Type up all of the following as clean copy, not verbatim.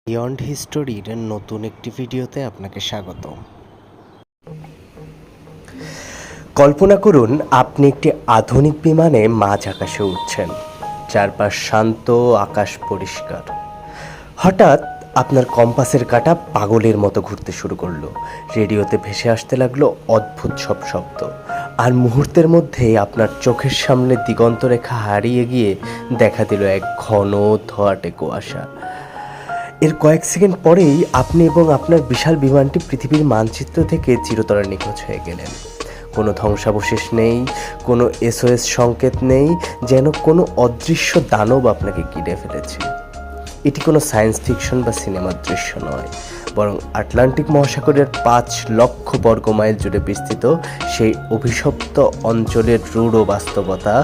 Beyond হিস্টোরির নতুন একটি ভিডিওতে আপনাকে স্বাগত। কল্পনা করুন আপনি একটি আধুনিক বিমানে মাঝ আকাশে উঠছেন। চারপাশ শান্ত, আকাশ পরিষ্কার। হঠাৎ আপনার কম্পাসের কাঁটা পাগলের মতো ঘুরতে শুরু করলো। রেডিওতে ভেসে আসতে লাগলো অদ্ভুত সব শব্দ। আর মুহূর্তের মধ্যেই আপনার চোখের সামনে দিগন্ত রেখা হারিয়ে গিয়ে দেখা দিল এক ঘন ধোঁয়াটে কুয়াশা। এর কয়েক সেকেন্ড পরেই আপনি এবং আপনার বিশাল বিমানটি পৃথিবীর মানচিত্র থেকে চিরতরে নিখোঁজ হয়ে গেলেন। কোনো ধ্বংসাবশেষ নেই, কোনো SOS সংকেত নেই, যেন কোনো অদৃশ্য দানব আপনাকে ঘিরে ফেলেছে। এটি কোনো সায়েন্স ফিকশন বা সিনেমার দৃশ্য নয়, বরং আটলান্টিক মহাসাগরের 5 লক্ষ বর্গমাইল জুড়ে বিস্তৃত সেই অভিশপ্ত অঞ্চলের রূঢ় বাস্তবতা,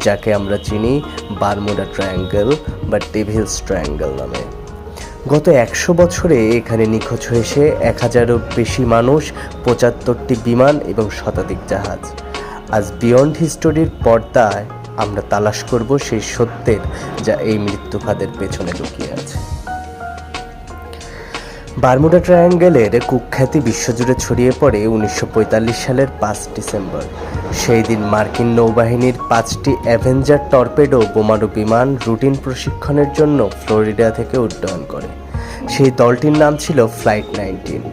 যাকে আমরা চিনি বারমুডা ট্রায়াঙ্গেল বা ডেভিলস ট্রায়াঙ্গেল নামে। গত 100 বছরে এখানে নিখোঁজ হয়েছে 1000-এরও বেশি মানুষ, 75টি বিমান এবং শতাধিক জাহাজ। আজ বিয়ন্ড হিস্টোরির পর্দায় আমরা তালাশ করব সেই সত্যের, যা এই মৃত্যুফাঁদের পেছনে লুকিয়ে আছে। বারমুডা ট্রায়াঙ্গেলের কুখ্যাতি বিশ্বজুড়ে ছড়িয়ে পড়ে 1945 সালের 5 ডিসেম্বর। সেই দিন মার্কিন নৌবাহিনীর 5টি অ্যাভেঞ্জার টর্পেডো বোমারু বিমান রুটিন প্রশিক্ষণের জন্য ফ্লোরিডা থেকে উড্ডয়ন করে। সেই দলটির নাম ছিল ফ্লাইট 19।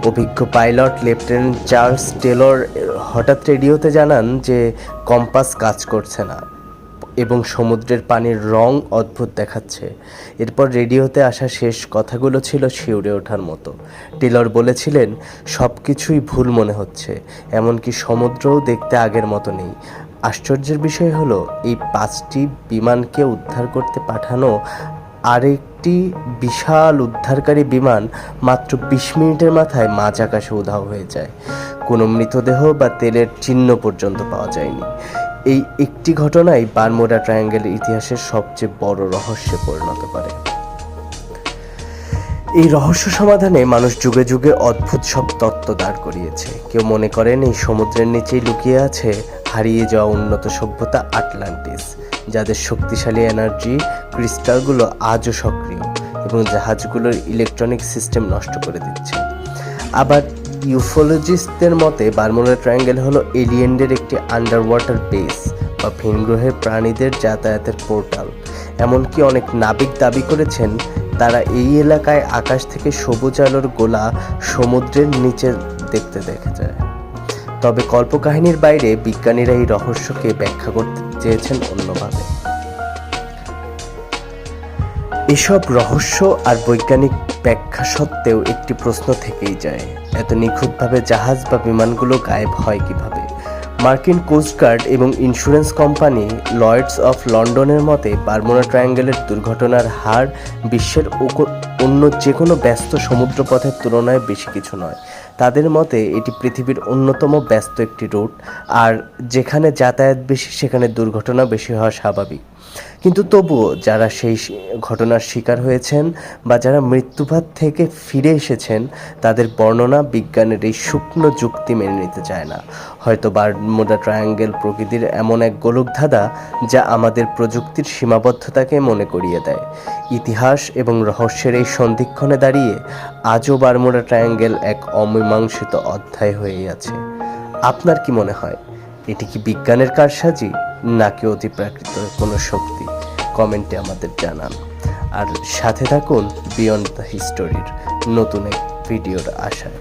অভিজ্ঞ পাইলট লেফটেন্যান্ট চার্লস টেলর হঠাৎ রেডিওতে জানান যে কম্পাস কাজ করছে না এবং সমুদ্রের পানির রং অদ্ভুত দেখাচ্ছে। এরপর রেডিওতে আসা শেষ কথাগুলো ছিল শিউরে ওঠার মতো। টেলর বলেছিলেন, সব কিছুই ভুল মনে হচ্ছে, এমনকি সমুদ্রও দেখতে আগের মতো নেই। আশ্চর্যের বিষয় হলো, এই 5টি বিমানকে উদ্ধার করতে পাঠানো আরেকটি বিশাল উদ্ধারকারী বিমান মাত্র 20 মিনিটের মাথায় মাঝ আকাশে উধাও হয়ে যায়। কোনো মৃতদেহ বা তেলের চিহ্ন পর্যন্ত পাওয়া যায়নি। এই একটি ঘটনাই বারমুডা ট্রায়াঙ্গেলের ইতিহাসের সবচেয়ে বড় রহস্যে পরিণত করে। এই রহস্য সমাধানে মানুষ যুগে যুগে অদ্ভুত সব তত্ত্ব দাঁড় করিয়েছে। কেউ মনে করেন এই সমুদ্রের নিচেই লুকিয়ে আছে হারিয়ে যাওয়া উন্নত সভ্যতা আটলান্টিস, যাদের শক্তিশালী এনার্জি ক্রিস্টালগুলো আজও সক্রিয় এবং জাহাজগুলোর ইলেকট্রনিক সিস্টেম নষ্ট করে দিচ্ছে। আবার ইউফোলজিস্টদের মতে বারমুডা ট্রায়াঙ্গেল হলো এলিয়েনদের একটি আন্ডার ওয়াটার বেস বা ভিনগ্রহের প্রাণীদের যাতায়াতের পোর্টাল। এমনকি অনেক নাবিক দাবি করেছেন তারা এই এলাকায় আকাশ থেকে সবুজ আলোর গোলা সমুদ্রের নিচে দেখতে দেখা যায়। তবে কল্পকাহিনীর বাইরে বিজ্ঞানীরা এই রহস্যকে ব্যাখ্যা করতে চেয়েছেন অন্যভাবে। এসব রহস্য আর বৈজ্ঞানিক ব্যাখ্যা সত্ত্বেও একটি প্রশ্ন থেকেই যায়, এত নিখুঁতভাবে জাহাজ বা বিমানগুলো গায়েব হয় কিভাবে? মার্কিন কোস্টগার্ড এবং ইন্স্যুরেন্স কোম্পানি লয়েডস অফ লন্ডনের মতে বারমুডা ট্রায়াঙ্গেলের দুর্ঘটনার হার বিশ্বের অন্য যে কোনো ব্যস্ত সমুদ্রপথের তুলনায় বেশি কিছু নয়। তাদের মতে এটি পৃথিবীর অন্যতম ব্যস্ত একটি রুট, আর যেখানে যাতায়াত বেশি সেখানে দুর্ঘটনা বেশি হওয়া স্বাভাবিক। কিন্তু তবুও যারা সেই ঘটনার শিকার হয়েছেন বা যারা মৃত্যুপথ থেকে ফিরে এসেছেন, তাদের বর্ণনা বিজ্ঞানের এই শুকনো যুক্তি মেনে নিতে চায় না। হয়তো বারমুডা ট্রায়াঙ্গেল প্রকৃতির এমন এক গোলকধাঁধা যা আমাদের প্রযুক্তির সীমাবদ্ধতাকে মনে করিয়ে দেয়। ইতিহাস এবং রহস্যের এই সন্ধিক্ষণে দাঁড়িয়ে আজও বারমুডা ট্রায়াঙ্গেল এক অমীমাংসিত অধ্যায় হয়েই আছে। আপনার কি মনে হয়, এটি কি বিজ্ঞানের কারসাজি নাকি অতিপ্রাকৃত কোনো শক্তি? কমেন্টে আমাদের জানান। আর সাথে থাকুন বিয়ন্ড দ্য হিস্টোরির নতুন এক ভিডিওর আশায়।